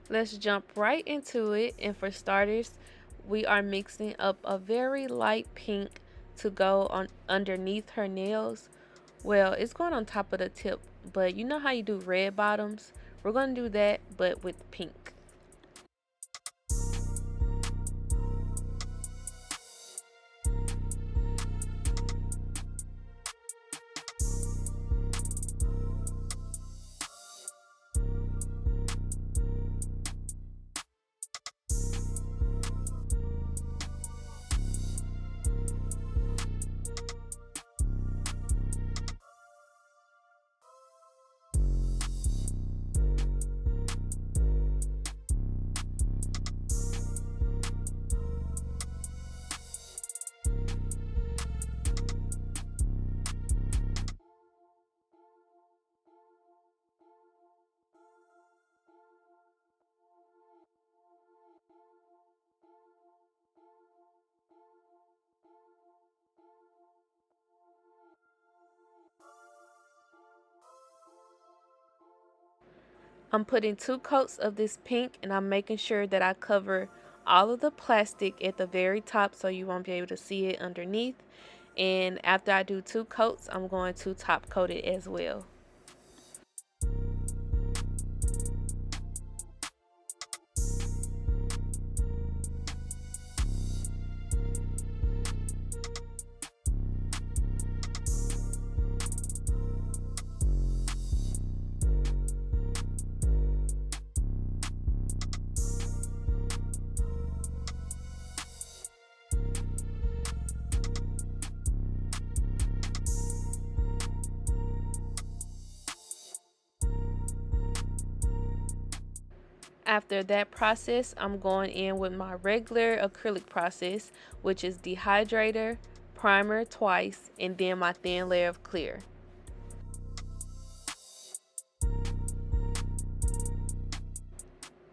Let's jump right into it. And for starters, we are mixing up a very light pink to go on underneath her nails. Well, it's going on top of the tip, but you know how you do red bottoms? We're going to do that, but with pink. I'm putting 2 coats of this pink and I'm making sure that I cover all of the plastic at the very top so you won't be able to see it underneath. And after I do 2 coats, I'm going to top coat it as well. After that process, I'm going in with my regular acrylic process, which is dehydrator, primer twice, and then my thin layer of clear.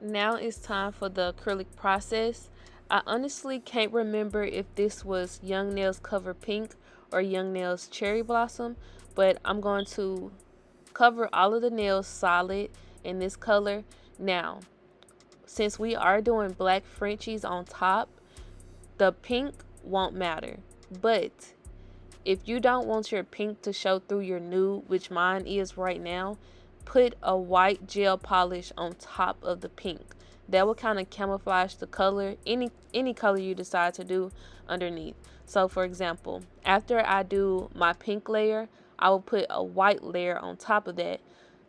Now it's time for the acrylic process. I honestly can't remember if this was Young Nails Cover Pink or Young Nails Cherry Blossom, but I'm going to cover all of the nails solid in this color. Now, since we are doing black Frenchies on top, the pink won't matter. But if you don't want your pink to show through your nude, which mine is right now, put a white gel polish on top of the pink. That will kind of camouflage the color, any color you decide to do underneath. So for example, after I do my pink layer, I will put a white layer on top of that.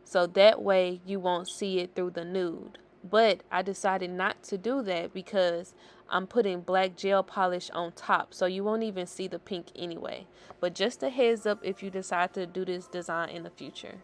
So that way you won't see it through the nude. But I decided not to do that because I'm putting black gel polish on top, so you won't even see the pink anyway. But just a heads up if you decide to do this design in the future.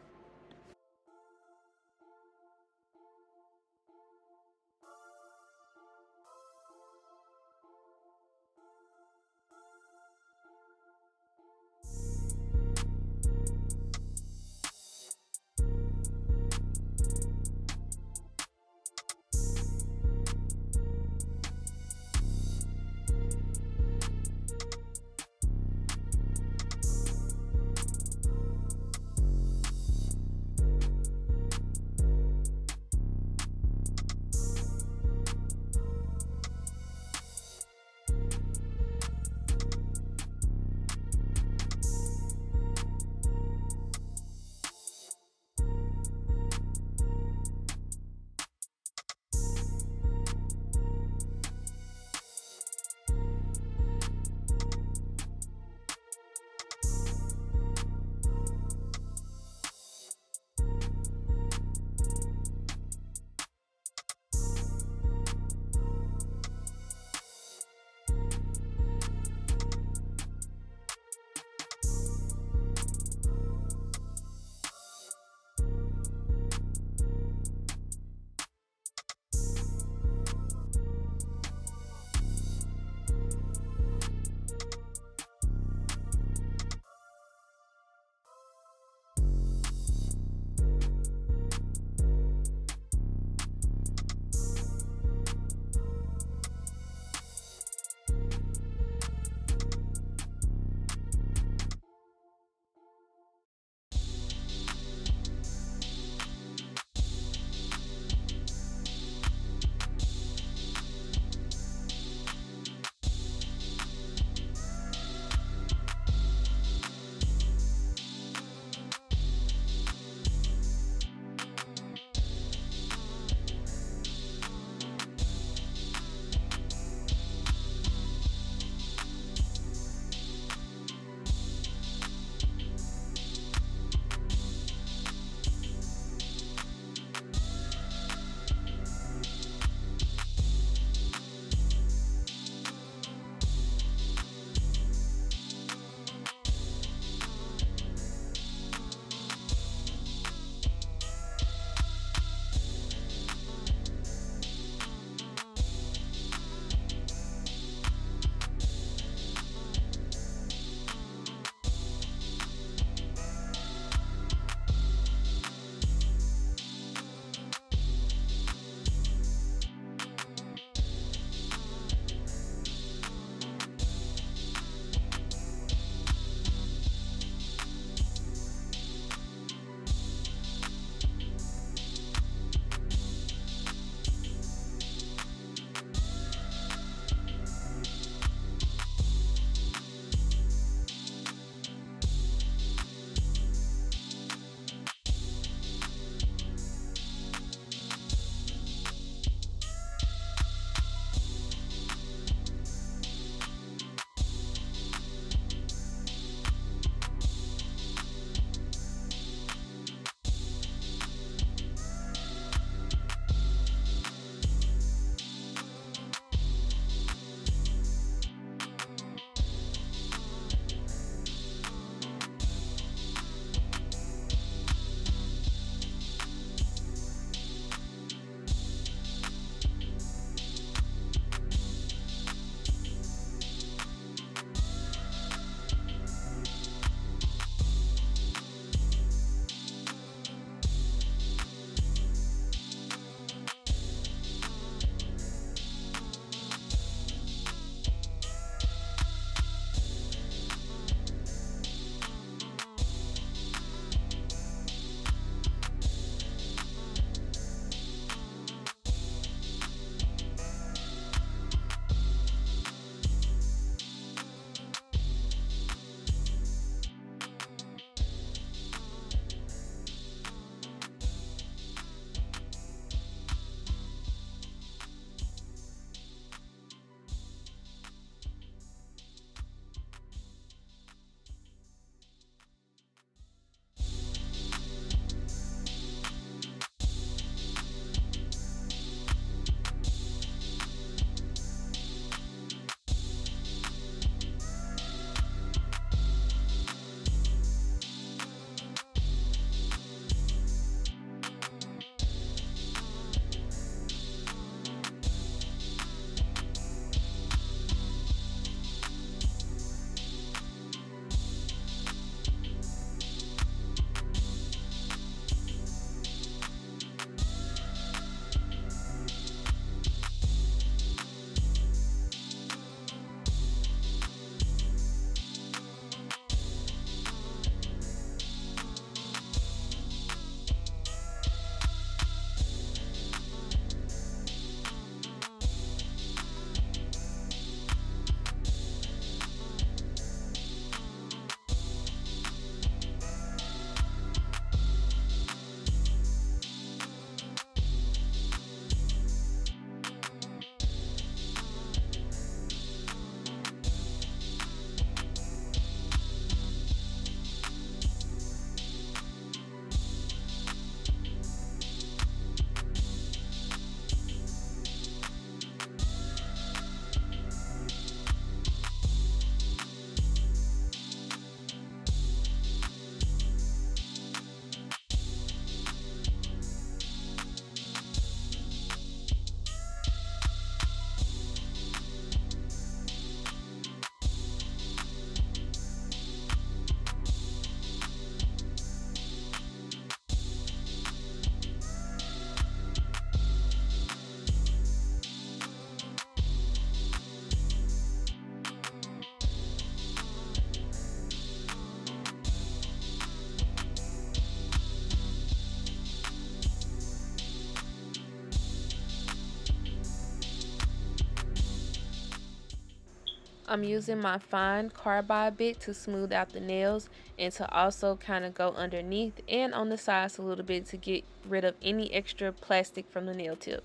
I'm using my fine carbide bit to smooth out the nails and to also kind of go underneath and on the sides a little bit to get rid of any extra plastic from the nail tip.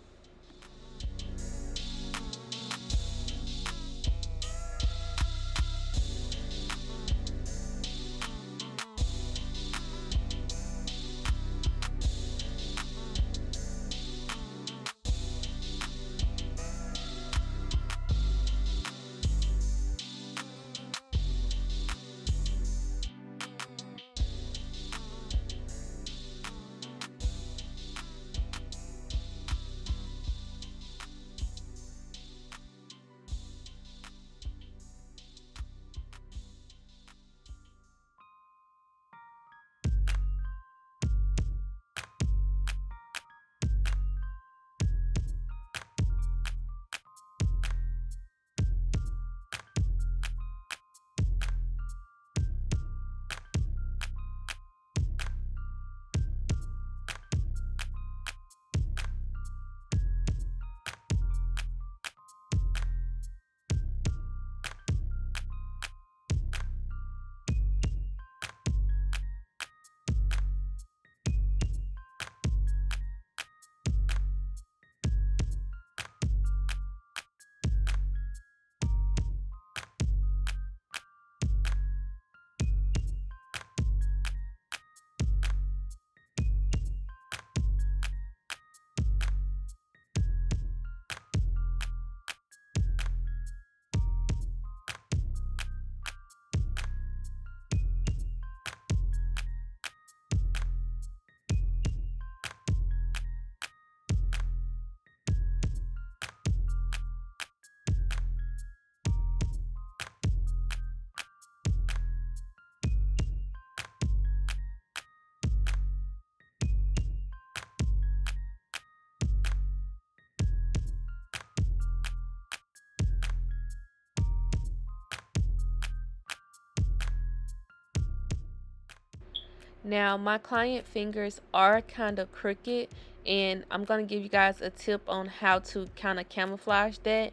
Now, my client fingers are kind of crooked, and I'm going to give you guys a tip on how to kind of camouflage that.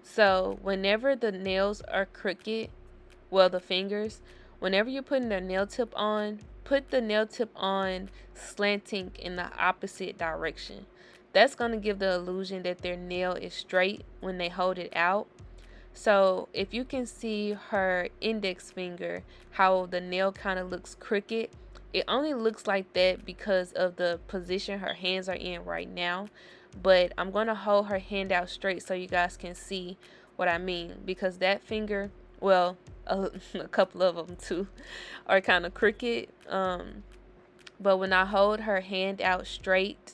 So, whenever the nails are crooked, well, the fingers, whenever you're putting their nail tip on, put the nail tip on slanting in the opposite direction. That's going to give the illusion that their nail is straight when they hold it out. So if you can see her index finger, how the nail kind of looks crooked, it only looks like that because of the position her hands are in right now. But I'm going to hold her hand out straight so you guys can see what I mean. Because that finger, well, a couple of them too, are kind of crooked. But when I hold her hand out straight,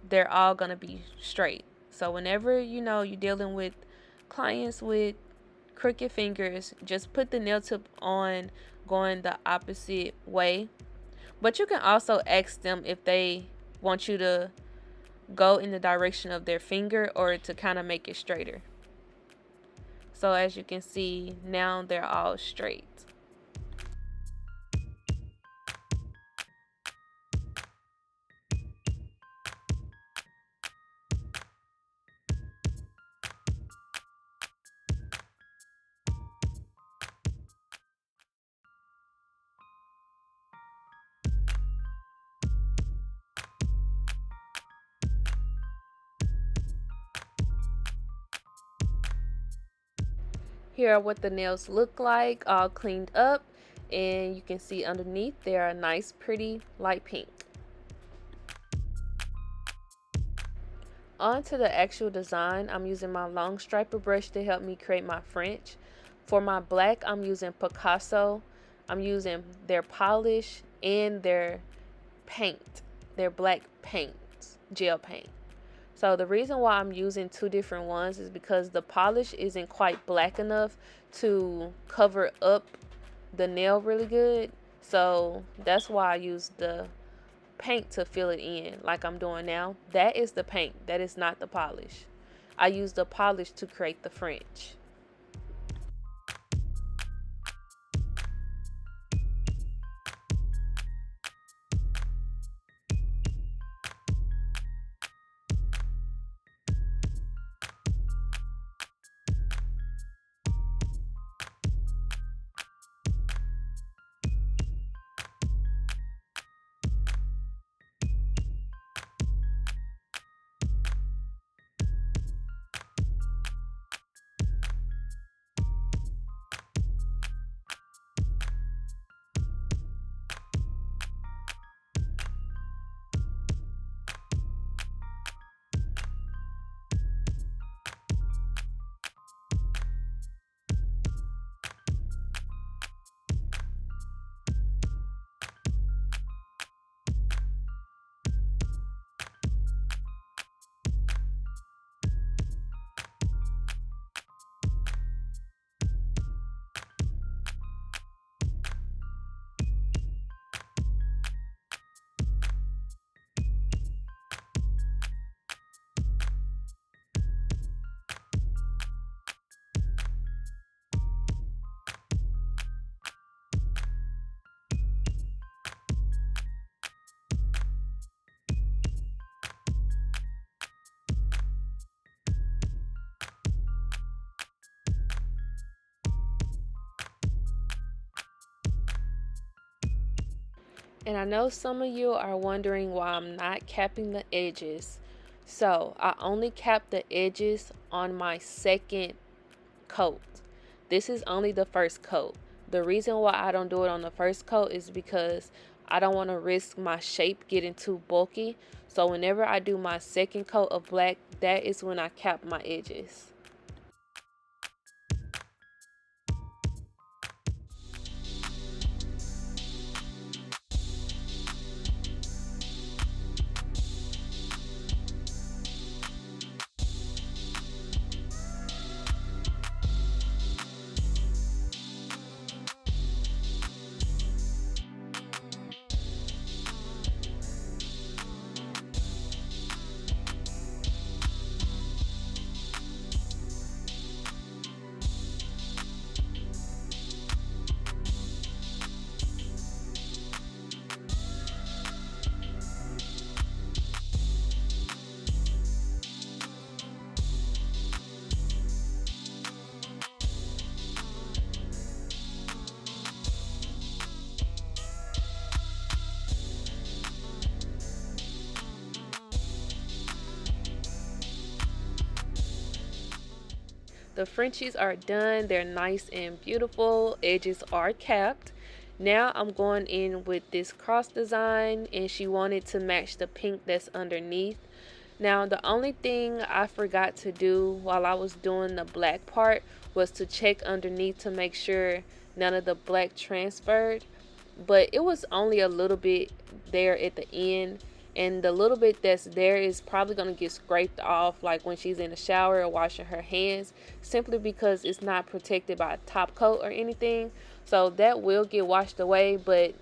they're all going to be straight. So whenever you're dealing with clients with crooked fingers, just put the nail tip on going the opposite way. But you can also ask them if they want you to go in the direction of their finger or to kind of make it straighter. So as you can see, now they're all straight. Here are what the nails look like, all cleaned up, and you can see underneath they are a nice pretty light pink. On to the actual design, I'm using my long striper brush to help me create my French. For my black, I'm using Picasso. I'm using their polish and their paint, their black paint, gel paint. So the reason why I'm using two different ones is because the polish isn't quite black enough to cover up the nail really good. So that's why I use the paint to fill it in like I'm doing now. That is the paint. That is not the polish. I use the polish to create the French. And I know some of you are wondering why I'm not capping the edges. So I only cap the edges on my second coat. This is only the first coat. The reason why I don't do it on the first coat is because I don't want to risk my shape getting too bulky. So whenever I do my second coat of black, that is when I cap my edges. The Frenchies are done. They're nice and beautiful. Edges are capped. Now I'm going in with this cross design, and she wanted to match the pink that's underneath. Now the only thing I forgot to do while I was doing the black part was to check underneath to make sure none of the black transferred, but it was only a little bit there at the end, and the little bit that's there is probably going to get scraped off like when she's in the shower or washing her hands, simply because it's not protected by a top coat or anything. So that will get washed away, but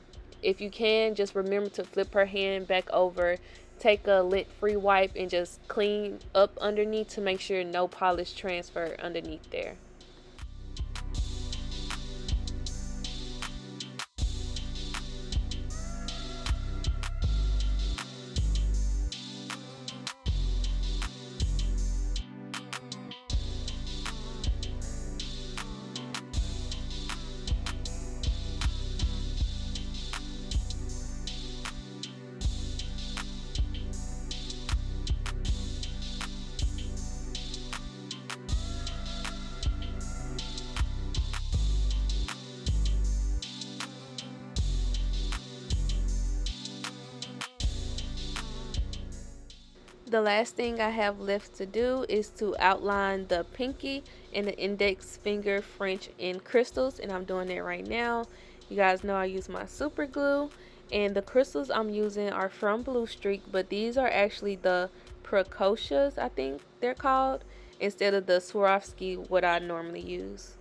if you can, just remember to flip her hand back over, take a lint free wipe, and just clean up underneath to make sure no polish transfer underneath there. The last thing I have left to do is to outline the pinky and the index finger French in crystals, and I'm doing that right now. You guys know I use my super glue, and the crystals I'm using are from Blue Streak, but these are actually the Precocias, I think they're called, instead of the Swarovski what I normally use.